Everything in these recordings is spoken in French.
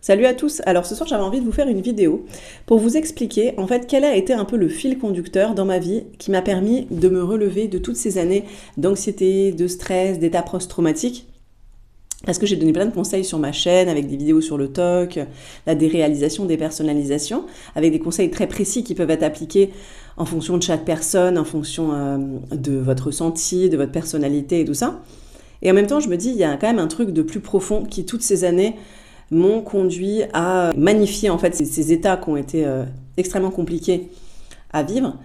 Salut à tous. Alors ce soir j'avais envie de vous faire une vidéo pour vous expliquer en fait quel a été un peu le fil conducteur dans ma vie qui m'a permis de me relever de toutes ces années d'anxiété, de stress, d'état post-traumatique. Parce que j'ai donné plein de conseils sur ma chaîne avec des vidéos sur le TOC, la déréalisation, dépersonnalisation, avec des conseils très précis qui peuvent être appliqués en fonction de chaque personne, en fonction de votre ressenti, de votre personnalité et tout ça. Et en même temps je me dis il y a quand même un truc de plus profond qui toutes ces années m'ont conduit à magnifier en fait ces états qui ont été extrêmement compliqués à vivre.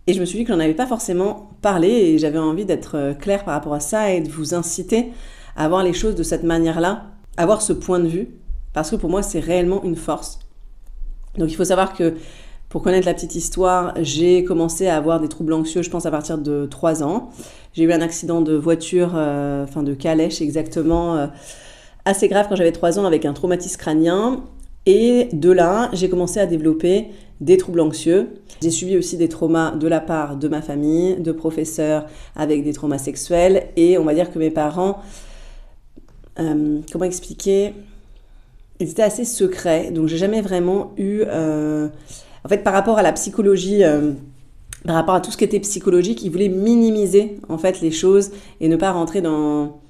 Et je me suis dit que j'en avais pas forcément parlé et j'avais envie d'être claire par rapport à ça et de vous inciter à voir les choses de cette manière-là, à avoir ce point de vue, parce que pour moi c'est réellement une force. Donc il faut savoir que pour connaître la petite histoire, j'ai commencé à avoir des troubles anxieux, je pense à partir de 3 ans. J'ai eu un accident de voiture, de calèche exactement, assez grave quand j'avais 3 ans avec un traumatisme crânien. Et de là, j'ai commencé à développer des troubles anxieux. J'ai subi aussi des traumas de la part de ma famille, de professeurs avec des traumas sexuels. Et on va dire que mes parents, comment expliquer, ils étaient assez secrets. Donc j'ai jamais vraiment eu... en fait, par rapport à la psychologie... par rapport à tout ce qui était psychologique, ils voulaient minimiser en fait les choses et ne pas rentrer dans...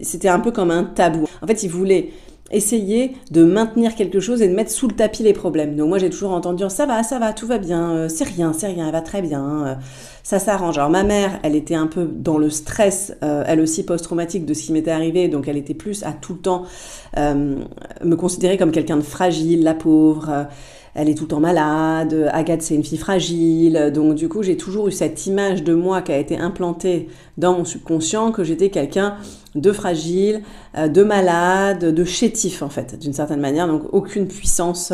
C'était un peu comme un tabou. En fait, ils voulaient essayer de maintenir quelque chose et de mettre sous le tapis les problèmes. Donc moi, j'ai toujours entendu « ça va, tout va bien, c'est rien, elle va très bien, ça s'arrange ». Alors ma mère, elle était un peu dans le stress, elle aussi post-traumatique de ce qui m'était arrivé, donc elle était plus à tout le temps me considérer comme quelqu'un de fragile, la pauvre, elle est tout le temps malade, Agathe c'est une fille fragile, donc du coup j'ai toujours eu cette image de moi qui a été implantée dans mon subconscient, que j'étais quelqu'un de fragile, de malade, de chétif en fait, d'une certaine manière, donc aucune puissance,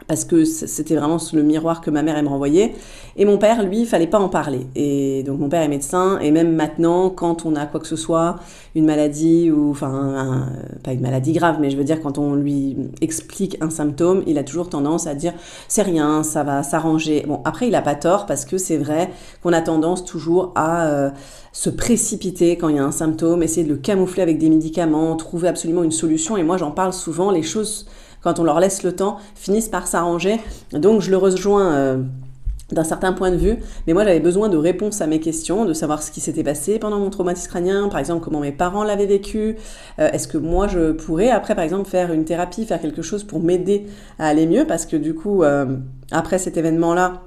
parce que c'était vraiment le miroir que ma mère elle me renvoyait. Et mon père, lui, il fallait pas en parler. Et donc mon père est médecin, et même maintenant, quand on a quoi que ce soit, une maladie, ou enfin, pas une maladie grave, mais je veux dire, quand on lui explique un symptôme, il a toujours tendance à dire « c'est rien, ça va s'arranger ». Bon, après, il a pas tort, parce que c'est vrai qu'on a tendance toujours à se précipiter quand il y a un symptôme, essayer de le camoufler avec des médicaments, trouver absolument une solution. Et moi, j'en parle souvent, les choses, quand on leur laisse le temps, finissent par s'arranger. Donc, je le rejoins d'un certain point de vue, mais moi j'avais besoin de réponses à mes questions, de savoir ce qui s'était passé pendant mon traumatisme crânien, par exemple comment mes parents l'avaient vécu, est-ce que moi je pourrais après par exemple faire une thérapie, faire quelque chose pour m'aider à aller mieux, parce que du coup après cet événement-là,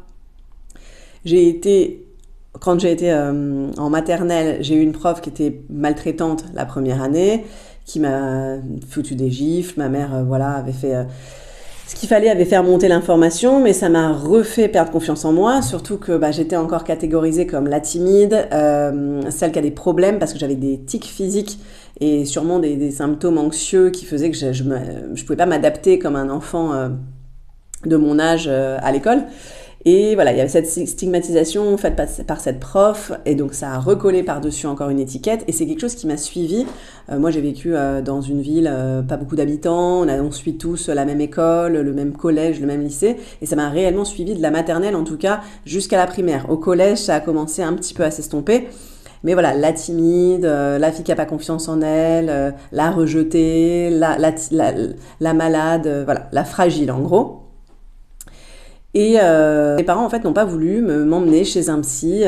quand j'ai été en maternelle, j'ai eu une prof qui était maltraitante la première année, qui m'a foutu des gifles, ma mère avait fait... ce qu'il fallait, avait fait remonter l'information, mais ça m'a refait perdre confiance en moi, surtout que j'étais encore catégorisée comme la timide, celle qui a des problèmes, parce que j'avais des tics physiques et sûrement des symptômes anxieux qui faisaient que je pouvais pas m'adapter comme un enfant de mon âge à l'école. Et voilà, il y avait cette stigmatisation faite par cette prof, et donc ça a recollé par-dessus encore une étiquette, et c'est quelque chose qui m'a suivie. Moi, j'ai vécu dans une ville, pas beaucoup d'habitants, on suit tous la même école, le même collège, le même lycée, et ça m'a réellement suivi de la maternelle, en tout cas, jusqu'à la primaire. Au collège, ça a commencé un petit peu à s'estomper, mais voilà, la timide, la fille qui n'a pas confiance en elle, la rejetée, la malade, voilà, la fragile en gros. Et mes parents en fait n'ont pas voulu m'emmener chez un psy.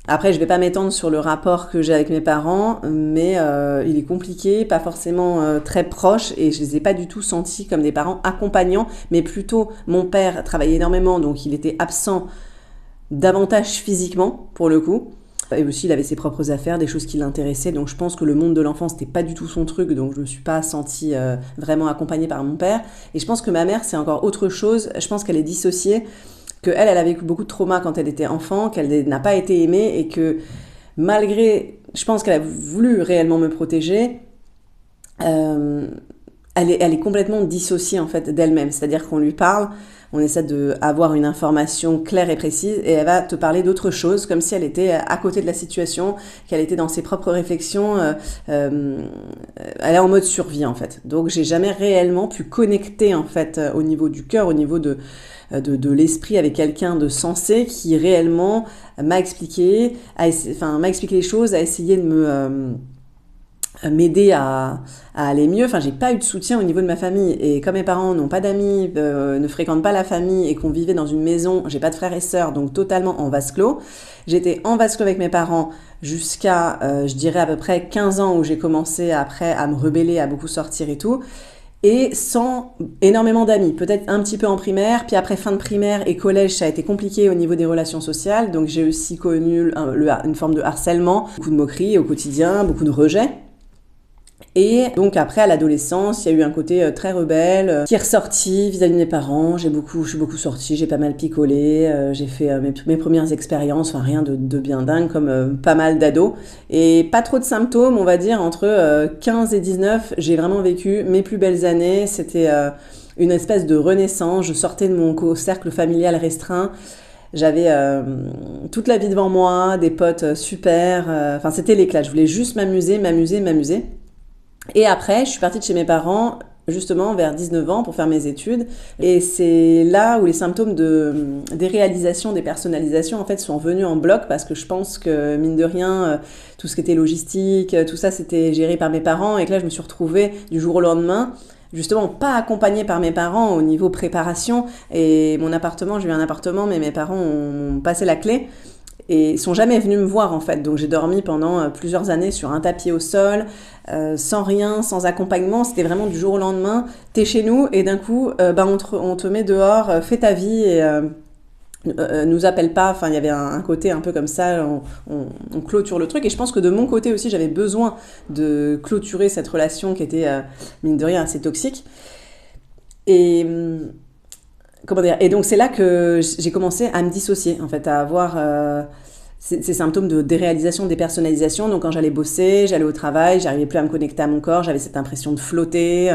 Après je vais pas m'étendre sur le rapport que j'ai avec mes parents, mais il est compliqué, pas forcément très proche, et je les ai pas du tout sentis comme des parents accompagnants, mais plutôt mon père travaillait énormément, donc il était absent davantage physiquement pour le coup. Et aussi, il avait ses propres affaires, des choses qui l'intéressaient. Donc, je pense que le monde de l'enfance n'était pas du tout son truc. Donc, je ne me suis pas sentie vraiment accompagnée par mon père. Et je pense que ma mère, c'est encore autre chose. Je pense qu'elle est dissociée, qu'elle a vécu beaucoup de traumas quand elle était enfant, qu'elle n'a pas été aimée et que malgré, je pense qu'elle a voulu réellement me protéger, elle est complètement dissociée en fait d'elle-même. C'est-à-dire qu'on lui parle, on essaie d'avoir une information claire et précise, et elle va te parler d'autre chose, comme si elle était à côté de la situation, qu'elle était dans ses propres réflexions, elle est en mode survie en fait. Donc j'ai jamais réellement pu connecter en fait au niveau du cœur, au niveau de l'esprit avec quelqu'un de sensé qui réellement m'a expliqué les choses, a essayé de m'aider à aller mieux. Enfin, j'ai pas eu de soutien au niveau de ma famille. Et comme mes parents n'ont pas d'amis, ne fréquentent pas la famille et qu'on vivait dans une maison, j'ai pas de frères et sœurs, donc totalement en vase clos. J'étais en vase clos avec mes parents jusqu'à, je dirais à peu près 15 ans où j'ai commencé après à me rebeller, à beaucoup sortir et tout. Et sans énormément d'amis, peut-être un petit peu en primaire, puis après fin de primaire et collège, ça a été compliqué au niveau des relations sociales, donc j'ai aussi connu une forme de harcèlement, beaucoup de moqueries au quotidien, beaucoup de rejets. Et donc après, à l'adolescence, il y a eu un côté très rebelle qui est ressorti vis-à-vis de mes parents. Je suis beaucoup sortie, j'ai pas mal picolé, j'ai fait mes premières expériences, enfin rien de bien dingue comme pas mal d'ados. Et pas trop de symptômes, on va dire, entre 15 et 19, j'ai vraiment vécu mes plus belles années. C'était une espèce de renaissance. Je sortais de mon cercle familial restreint. J'avais toute la vie devant moi, des potes super. Enfin, c'était l'éclat. Je voulais juste m'amuser. Et après, je suis partie de chez mes parents, justement, vers 19 ans pour faire mes études. Et c'est là où les symptômes des réalisations, des personnalisations, en fait, sont venus en bloc parce que je pense que, mine de rien, tout ce qui était logistique, tout ça, c'était géré par mes parents. Et que là, je me suis retrouvée du jour au lendemain, justement, pas accompagnée par mes parents au niveau préparation. Et mon appartement, j'ai eu un appartement, mais mes parents ont passé la clé. Et ils sont jamais venus me voir en fait, donc j'ai dormi pendant plusieurs années sur un tapis au sol, sans rien, sans accompagnement. C'était vraiment du jour au lendemain, t'es chez nous et d'un coup, on te met dehors, fais ta vie et nous appelle pas. Enfin, il y avait un côté un peu comme ça, on clôture le truc. Et je pense que de mon côté aussi, j'avais besoin de clôturer cette relation qui était mine de rien assez toxique. Et comment dire ? Et donc c'est là que j'ai commencé à me dissocier, en fait, à avoir ces symptômes de déréalisation, dépersonnalisation. Donc quand j'allais bosser, j'allais au travail, j'arrivais plus à me connecter à mon corps, j'avais cette impression de flotter.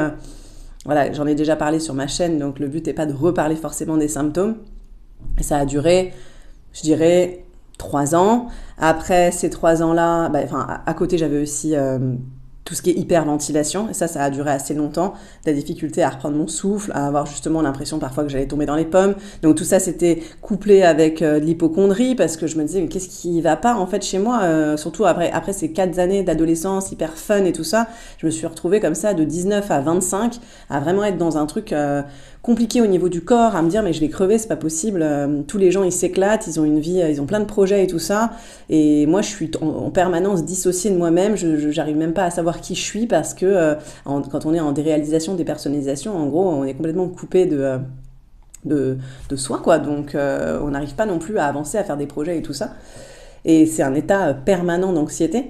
Voilà, j'en ai déjà parlé sur ma chaîne, donc le but n'est pas de reparler forcément des symptômes. Et ça a duré, je dirais, 3 ans. Après ces 3 ans-là, à côté j'avais aussi tout ce qui est hyperventilation, et ça a duré assez longtemps, la difficulté à reprendre mon souffle, à avoir justement l'impression parfois que j'allais tomber dans les pommes. Donc tout ça c'était couplé avec de l'hypocondrie, parce que je me disais mais qu'est-ce qui va pas en fait chez moi, surtout après ces 4 années d'adolescence hyper fun et tout ça, je me suis retrouvée comme ça de 19 à 25 à vraiment être dans un truc compliqué au niveau du corps, à me dire mais je vais crever, c'est pas possible, tous les gens ils s'éclatent, ils ont une vie, ils ont plein de projets et tout ça, et moi je suis en permanence dissociée de moi-même, j'arrive même pas à savoir qui je suis parce que quand on est en déréalisation, dépersonnalisation, en gros on est complètement coupé de soi quoi, donc on n'arrive pas non plus à avancer, à faire des projets et tout ça, et c'est un état permanent d'anxiété.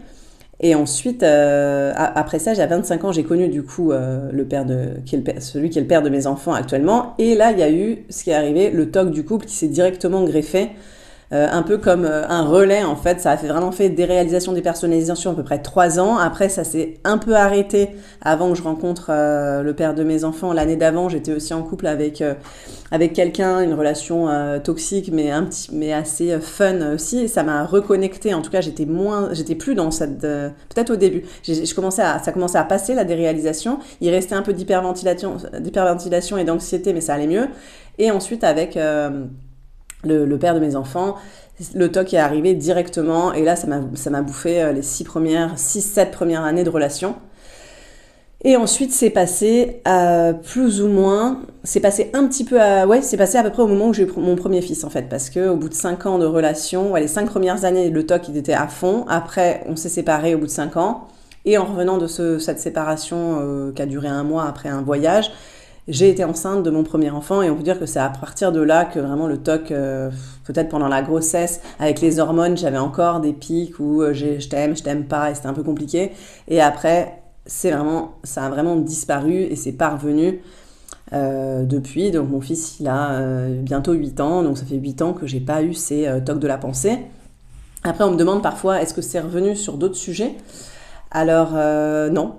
Et ensuite, après ça, j'ai 25 ans, j'ai connu du coup celui qui est le père de mes enfants actuellement. Et là, il y a eu ce qui est arrivé, le TOC du couple qui s'est directement greffé, un peu comme un relais en fait. Ça a vraiment fait des réalisations, des personnalisations à peu près 3 ans. Après, ça s'est un peu arrêté avant que je rencontre le père de mes enfants. L'année d'avant, j'étais aussi en couple avec quelqu'un, une relation toxique mais assez fun aussi, et ça m'a reconnecté. En tout cas, j'étais plus dans cette peut-être au début. Ça commençait à passer la déréalisation. Il restait un peu d'hyperventilation et d'anxiété, mais ça allait mieux. Et ensuite avec le père de mes enfants, le TOC est arrivé directement, et là ça m'a bouffé les 6-7 premières années de relation. Et ensuite, c'est passé plus ou moins, c'est passé c'est passé à peu près au moment où j'ai eu mon premier fils, en fait, parce que au bout de 5 ans de relation, les 5 premières années, le TOC, il était à fond. Après, on s'est séparés au bout de 5 ans. Et en revenant de cette séparation qui a duré 1 mois après un voyage, j'ai été enceinte de mon premier enfant, et on peut dire que c'est à partir de là que vraiment le TOC, peut-être pendant la grossesse, avec les hormones, j'avais encore des pics où je t'aime pas, et c'était un peu compliqué. Et après, ça a vraiment disparu et c'est pas revenu depuis. Donc mon fils, il a bientôt 8 ans, donc ça fait 8 ans que j'ai pas eu ces tocs de la pensée. Après, on me demande parfois, est-ce que c'est revenu sur d'autres sujets ? Alors non,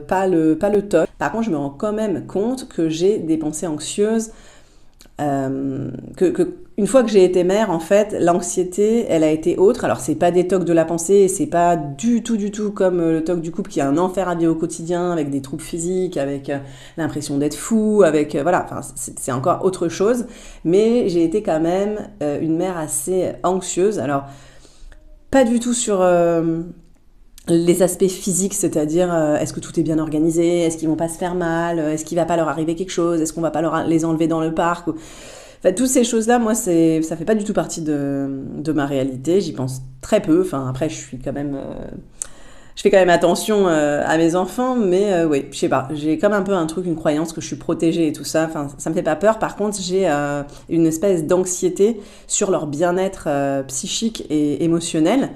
pas le TOC. Par contre, je me rends quand même compte que j'ai des pensées anxieuses, une fois que j'ai été mère, en fait, l'anxiété, elle a été autre. Alors, c'est pas des tocs de la pensée, c'est pas du tout comme le toc du couple qui est un enfer à vivre au quotidien, avec des troubles physiques, avec l'impression d'être fou, avec c'est encore autre chose. Mais j'ai été quand même une mère assez anxieuse. Alors, pas du tout sur les aspects physiques, c'est-à-dire est-ce que tout est bien organisé, est-ce qu'ils vont pas se faire mal, est-ce qu'il va pas leur arriver quelque chose, est-ce qu'on va pas les enlever dans le parc. Enfin, toutes ces choses-là, moi, ça fait pas du tout partie de ma réalité. J'y pense très peu. Enfin, après, je fais quand même attention à mes enfants, mais oui, je sais pas. J'ai comme un peu un truc, une croyance que je suis protégée et tout ça. Enfin, ça me fait pas peur. Par contre, j'ai une espèce d'anxiété sur leur bien-être psychique et émotionnel.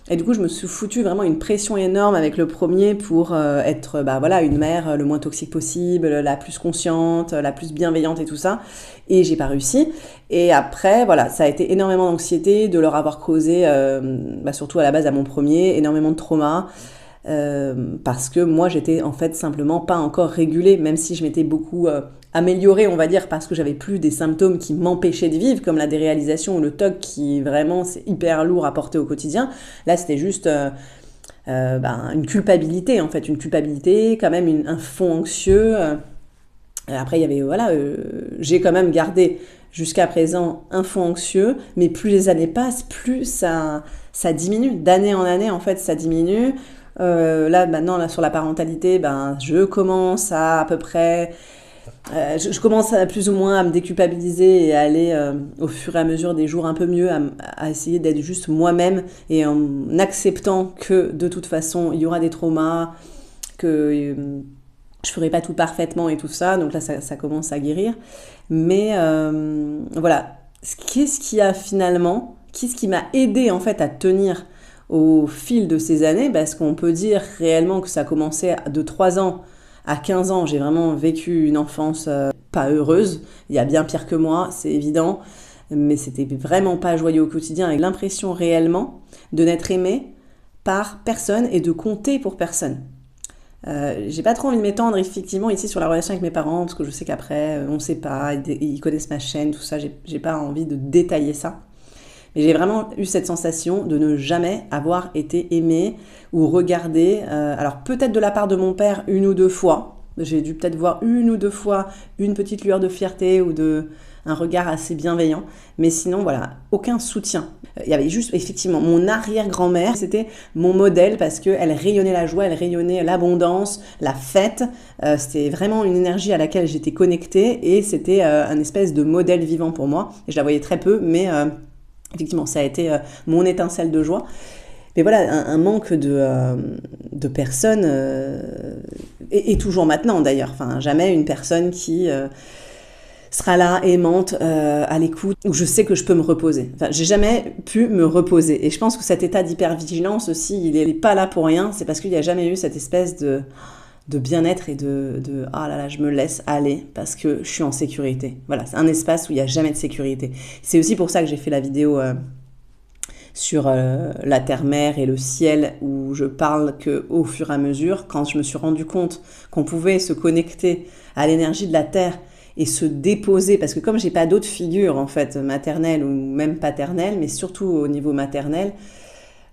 Et du coup, je me suis foutu vraiment une pression énorme avec le premier pour être voilà, une mère le moins toxique possible, la plus consciente, la plus bienveillante et tout ça. Et j'ai pas réussi. Et après, voilà, ça a été énormément d'anxiété de leur avoir causé, surtout à la base à mon premier, énormément de trauma. Parce que moi, j'étais en fait simplement pas encore régulée, même si je m'étais beaucoup améliorée, on va dire, parce que j'avais plus des symptômes qui m'empêchaient de vivre, comme la déréalisation ou le TOC, qui vraiment, c'est hyper lourd à porter au quotidien. Là, c'était juste une culpabilité, en fait, une culpabilité, quand même un fond anxieux. Après, il y avait, j'ai quand même gardé jusqu'à présent un fond anxieux, mais plus les années passent, plus ça diminue. D'année en année, en fait, ça diminue. Là, maintenant, sur la parentalité, je commence à peu près... je commence plus ou moins à me déculpabiliser et à aller au fur et à mesure des jours un peu mieux, à essayer d'être juste moi-même et en acceptant que de toute façon, il y aura des traumas, que je ferai pas tout parfaitement et tout ça. Donc là, ça commence à guérir. Mais voilà, qu'est-ce qui m'a aidé en fait à tenir au fil de ces années, parce qu'on peut dire réellement que ça a commencé de 3 ans à 15 ans, j'ai vraiment vécu une enfance pas heureuse. Il y a bien pire que moi, c'est évident, mais c'était vraiment pas joyeux au quotidien, avec l'impression réellement de n'être aimée par personne et de compter pour personne. J'ai pas trop envie de m'étendre effectivement ici sur la relation avec mes parents, parce que je sais qu'après on sait pas, ils connaissent ma chaîne, tout ça, j'ai pas envie de détailler ça. Et j'ai vraiment eu cette sensation de ne jamais avoir été aimée ou regardée. Alors peut-être de la part de mon père 1 ou 2 fois. J'ai dû peut-être voir 1 ou 2 fois une petite lueur de fierté ou un regard assez bienveillant. Mais sinon, voilà, aucun soutien. Il y avait juste, effectivement, mon arrière-grand-mère, c'était mon modèle parce qu'elle rayonnait la joie, elle rayonnait l'abondance, la fête. C'était vraiment une énergie à laquelle j'étais connectée et c'était un espèce de modèle vivant pour moi. Et je la voyais très peu, mais... effectivement, ça a été mon étincelle de joie. Mais voilà, un manque de personnes, et toujours maintenant d'ailleurs, enfin, jamais une personne qui sera là, aimante, à l'écoute, où je sais que je peux me reposer. Enfin, j'ai jamais pu me reposer. Et je pense que cet état d'hypervigilance aussi, il n'est pas là pour rien, c'est parce qu'il n'y a jamais eu cette espèce de bien-être et de ah là là, je me laisse aller parce que je suis en sécurité. Voilà, c'est un espace où il n'y a jamais de sécurité. C'est aussi pour ça que j'ai fait la vidéo sur la terre-mer et le ciel, où je parle qu'au fur et à mesure, quand je me suis rendu compte qu'on pouvait se connecter à l'énergie de la terre et se déposer, parce que comme j'ai pas d'autres figures en fait maternelles ou même paternelles, mais surtout au niveau maternel,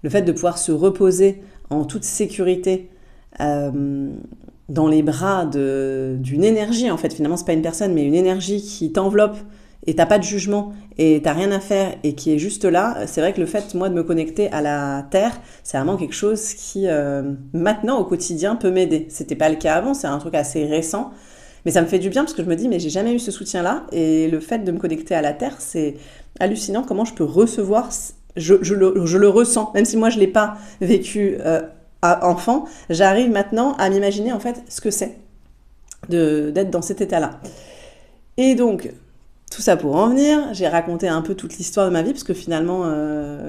le fait de pouvoir se reposer en toute sécurité dans les bras d'une énergie, en fait, finalement c'est pas une personne mais une énergie qui t'enveloppe et t'as pas de jugement et t'as rien à faire et qui est juste là, c'est vrai que le fait moi de me connecter à la terre, c'est vraiment quelque chose qui maintenant au quotidien peut m'aider. C'était pas le cas avant, c'est un truc assez récent, mais ça me fait du bien parce que je me dis mais j'ai jamais eu ce soutien là, et le fait de me connecter à la terre, c'est hallucinant comment je peux recevoir, je le ressens, même si moi je l'ai pas vécu enfant, j'arrive maintenant à m'imaginer en fait ce que c'est d'être dans cet état-là. Et donc, tout ça pour en venir, j'ai raconté un peu toute l'histoire de ma vie, parce que finalement,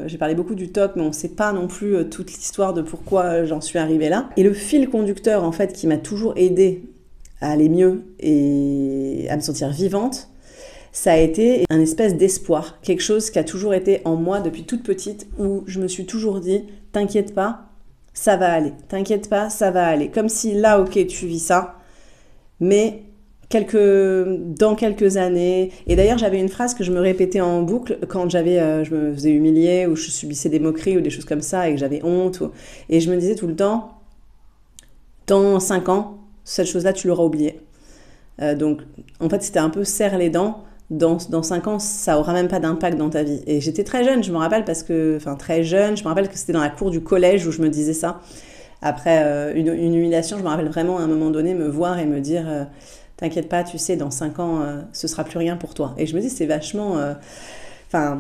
j'ai parlé beaucoup du TOC, mais on ne sait pas non plus toute l'histoire de pourquoi j'en suis arrivée là. Et le fil conducteur, en fait, qui m'a toujours aidée à aller mieux et à me sentir vivante, ça a été un espèce d'espoir, quelque chose qui a toujours été en moi depuis toute petite, où je me suis toujours dit, t'inquiète pas, ça va aller, t'inquiète pas, ça va aller. Comme si là, ok, tu vis ça, mais dans quelques années... Et d'ailleurs, j'avais une phrase que je me répétais en boucle quand je me faisais humilier, ou je subissais des moqueries, ou des choses comme ça, et que j'avais honte. Et je me disais tout le temps, dans 5 ans, cette chose-là, tu l'auras oubliée. Donc, en fait, c'était un peu serre les dents. Dans 5 ans, ça aura même pas d'impact dans ta vie. Et j'étais très jeune, je me rappelle, je me rappelle que c'était dans la cour du collège où je me disais ça. après une humiliation, je me rappelle vraiment à un moment donné me voir et me dire t'inquiète pas, tu sais, dans 5 ans, ce sera plus rien pour toi. Et je me dis, c'est vachement... Enfin,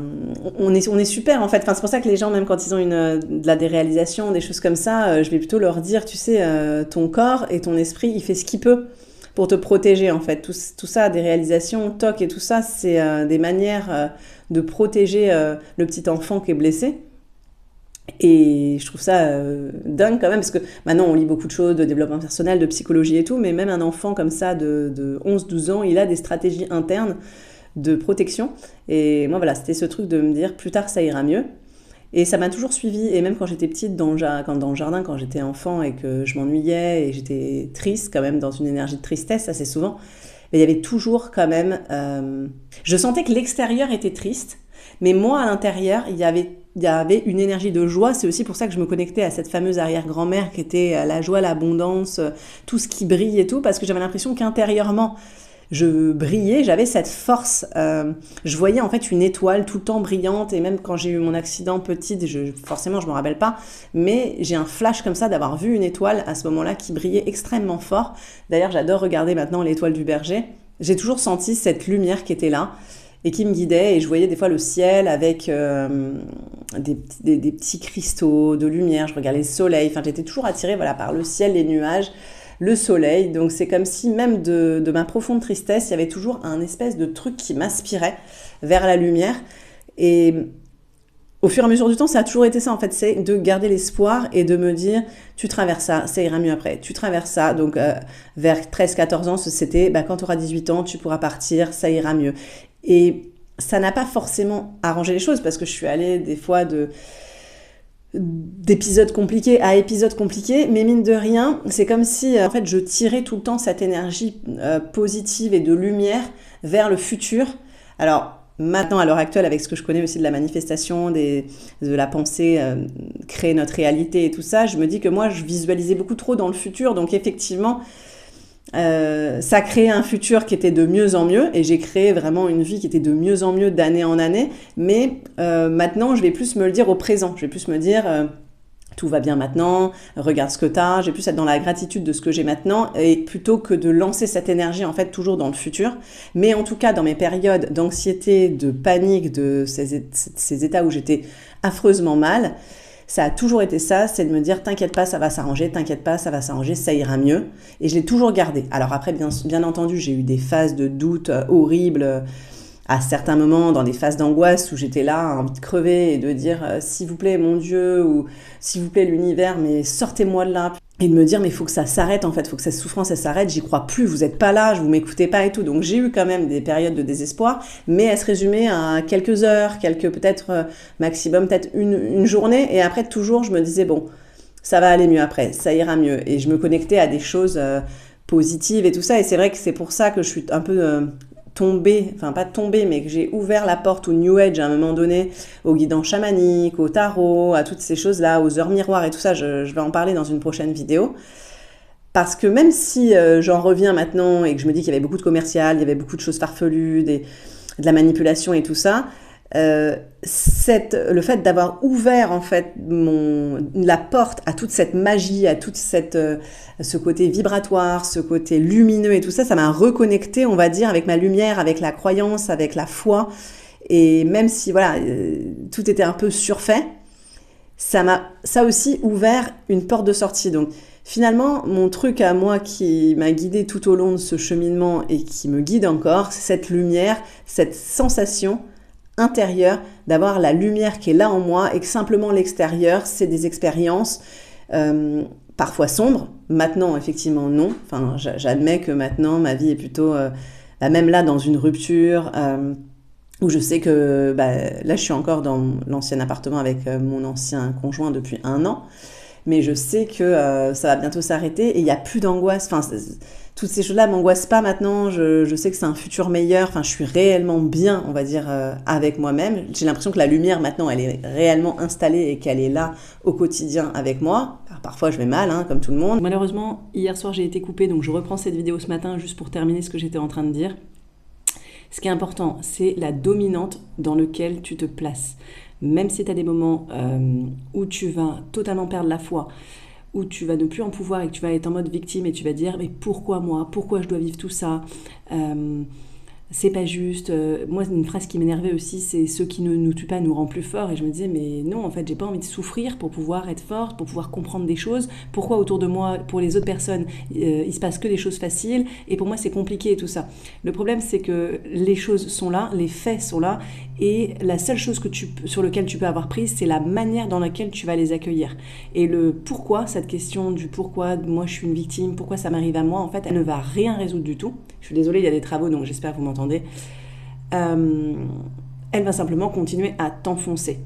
on est super en fait. Enfin, c'est pour ça que les gens, même quand ils ont des réalisations, des choses comme ça, je vais plutôt leur dire, tu sais, ton corps et ton esprit, il fait ce qu'il peut pour te protéger en fait. Tout ça, des réalisations, TOC et tout ça, c'est des manières de protéger le petit enfant qui est blessé. Et je trouve ça dingue quand même, parce que maintenant on lit beaucoup de choses, de développement personnel, de psychologie et tout, mais même un enfant comme ça de 11-12 ans, il a des stratégies internes de protection. Et moi voilà, c'était ce truc de me dire plus tard ça ira mieux. Et ça m'a toujours suivi, et même quand j'étais petite dans le jardin, quand j'étais enfant et que je m'ennuyais et j'étais triste quand même, dans une énergie de tristesse assez souvent, mais il y avait toujours quand même... je sentais que l'extérieur était triste, mais moi à l'intérieur, il y avait une énergie de joie. C'est aussi pour ça que je me connectais à cette fameuse arrière-grand-mère qui était la joie, l'abondance, tout ce qui brille et tout, parce que j'avais l'impression qu'intérieurement, je brillais, j'avais cette force. Je voyais en fait une étoile tout le temps brillante, et même quand j'ai eu mon accident petite, forcément je me rappelle pas, mais j'ai un flash comme ça d'avoir vu une étoile à ce moment-là qui brillait extrêmement fort. D'ailleurs, j'adore regarder maintenant l'étoile du berger. J'ai toujours senti cette lumière qui était là et qui me guidait, et je voyais des fois le ciel avec des petits cristaux de lumière. Je regardais le soleil. Enfin, j'étais toujours attirée par le ciel, les nuages, le soleil. Donc c'est comme si même de ma profonde tristesse, il y avait toujours un espèce de truc qui m'aspirait vers la lumière. Et au fur et à mesure du temps, ça a toujours été ça en fait, c'est de garder l'espoir et de me dire tu traverses ça ira mieux après, tu traverses ça. Donc vers 13-14 ans, c'était quand tu auras 18 ans, tu pourras partir, ça ira mieux. Et ça n'a pas forcément arrangé les choses, parce que je suis allée des fois d'épisodes compliqués à épisodes compliqués, mais mine de rien, c'est comme si en fait je tirais tout le temps cette énergie positive et de lumière vers le futur. Alors maintenant, à l'heure actuelle, avec ce que je connais aussi de la manifestation, de la pensée, créer notre réalité et tout ça, je me dis que moi je visualisais beaucoup trop dans le futur, donc effectivement ça créait un futur qui était de mieux en mieux, et j'ai créé vraiment une vie qui était de mieux en mieux d'année en année. Mais maintenant je vais plus me le dire au présent, je vais plus me dire tout va bien maintenant, regarde ce que t'as, je vais plus être dans la gratitude de ce que j'ai maintenant, et plutôt que de lancer cette énergie en fait toujours dans le futur. Mais en tout cas dans mes périodes d'anxiété, de panique, de ces états où j'étais affreusement mal, ça a toujours été ça, c'est de me dire t'inquiète pas, ça va s'arranger, t'inquiète pas, ça va s'arranger, ça ira mieux. Et je l'ai toujours gardé. Alors après, bien entendu, j'ai eu des phases de doute horribles à certains moments, dans des phases d'angoisse où j'étais là, envie de crever et de dire s'il vous plaît mon Dieu, ou s'il vous plaît l'univers, mais sortez-moi de là. Et de me dire mais il faut que ça s'arrête en fait, il faut que cette souffrance elle s'arrête, j'y crois plus, vous êtes pas là, vous m'écoutez pas et tout. Donc j'ai eu quand même des périodes de désespoir, mais elles se résumaient à quelques heures, peut-être maximum, peut-être une journée, et après toujours je me disais bon, ça va aller mieux après, ça ira mieux. Et je me connectais à des choses positives et tout ça, et c'est vrai que c'est pour ça que je suis un peu... tombée, enfin pas tombée, mais que j'ai ouvert la porte au New Age à un moment donné, au guidant chamanique, au tarot, à toutes ces choses-là, aux heures miroirs et tout ça, je vais en parler dans une prochaine vidéo. Parce que même si j'en reviens maintenant et que je me dis qu'il y avait beaucoup de commercial, il y avait beaucoup de choses farfelues, de la manipulation et tout ça, le fait d'avoir ouvert en fait la porte à toute cette magie, à toute ce côté vibratoire, ce côté lumineux et tout ça, ça m'a reconnecté, on va dire, avec ma lumière, avec la croyance, avec la foi. Et même si voilà, tout était un peu surfait, ça m'a aussi ouvert une porte de sortie. Donc finalement, mon truc à moi qui m'a guidée tout au long de ce cheminement et qui me guide encore, c'est cette lumière, cette sensation intérieure d'avoir la lumière qui est là en moi, et que simplement l'extérieur, c'est des expériences parfois sombres. Maintenant, effectivement, non. Enfin, j'admets que maintenant, ma vie est plutôt, même là, dans une rupture, où je sais que, là, je suis encore dans l'ancien appartement avec mon ancien conjoint depuis 1 an, mais je sais que ça va bientôt s'arrêter, et il n'y a plus d'angoisse. Enfin, toutes ces choses-là m'angoissent pas maintenant. Je sais que c'est un futur meilleur. Enfin, je suis réellement bien, on va dire, avec moi-même. J'ai l'impression que la lumière, maintenant, elle est réellement installée et qu'elle est là au quotidien avec moi. Alors, parfois, je vais mal, comme tout le monde. Malheureusement, hier soir, j'ai été coupée, donc je reprends cette vidéo ce matin juste pour terminer ce que j'étais en train de dire. Ce qui est important, c'est la dominante dans laquelle tu te places. Même si tu as des moments où tu vas totalement perdre la foi, où tu vas ne plus en pouvoir et que tu vas être en mode victime et tu vas dire mais pourquoi moi, pourquoi je dois vivre tout ça, c'est pas juste. Moi, une phrase qui m'énervait aussi, c'est ceux qui ne nous tuent pas nous rend plus forts. Et je me disais, mais non, en fait, j'ai pas envie de souffrir pour pouvoir être forte, pour pouvoir comprendre des choses. Pourquoi autour de moi, pour les autres personnes, il se passe que des choses faciles et pour moi, c'est compliqué et tout ça. Le problème, c'est que les choses sont là, les faits sont là et la seule chose sur laquelle tu peux avoir prise, c'est la manière dans laquelle tu vas les accueillir. Et le pourquoi, cette question du pourquoi moi je suis une victime, pourquoi ça m'arrive à moi, en fait, elle ne va rien résoudre du tout. Je suis désolée, il y a des travaux, donc j'espère que vous m'entendez. Elle va simplement continuer à t'enfoncer.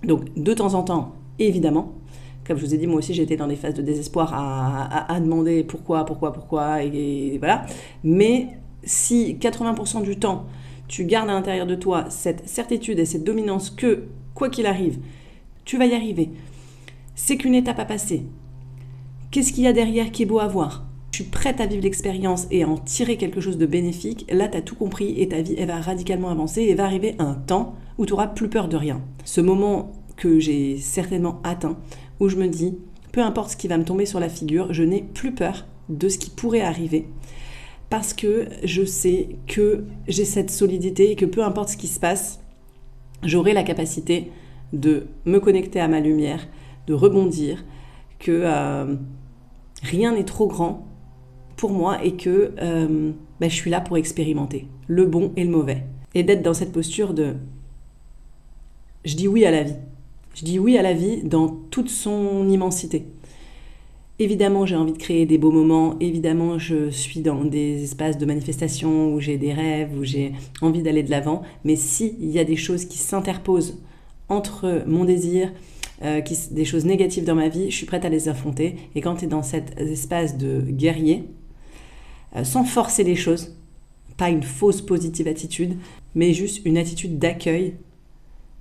Donc, de temps en temps, évidemment, comme je vous ai dit, moi aussi, j'étais dans des phases de désespoir à demander pourquoi, et voilà. Mais si 80% du temps, tu gardes à l'intérieur de toi cette certitude et cette dominance que, quoi qu'il arrive, tu vas y arriver. C'est qu'une étape à passer. Qu'est-ce qu'il y a derrière qui est beau à voir ? Je suis prête à vivre l'expérience et à en tirer quelque chose de bénéfique, là tu as tout compris et ta vie elle va radicalement avancer et va arriver un temps où tu n'auras plus peur de rien. Ce moment que j'ai certainement atteint, où je me dis, peu importe ce qui va me tomber sur la figure, je n'ai plus peur de ce qui pourrait arriver. Parce que je sais que j'ai cette solidité et que peu importe ce qui se passe, j'aurai la capacité de me connecter à ma lumière, de rebondir, que rien n'est trop grand pour moi et que je suis là pour expérimenter le bon et le mauvais. Et d'être dans cette posture de je dis oui à la vie. Je dis oui à la vie dans toute son immensité. Évidemment, j'ai envie de créer des beaux moments. Évidemment, je suis dans des espaces de manifestation où j'ai des rêves, où j'ai envie d'aller de l'avant. Mais s'il y a des choses qui s'interposent entre mon désir, des choses négatives dans ma vie, je suis prête à les affronter. Et quand tu es dans cet espace de guerrier, sans forcer les choses, pas une fausse positive attitude, mais juste une attitude d'accueil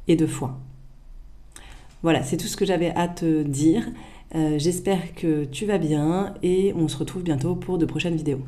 et de foi. Voilà, c'est tout ce que j'avais à te dire. J'espère que tu vas bien et on se retrouve bientôt pour de prochaines vidéos.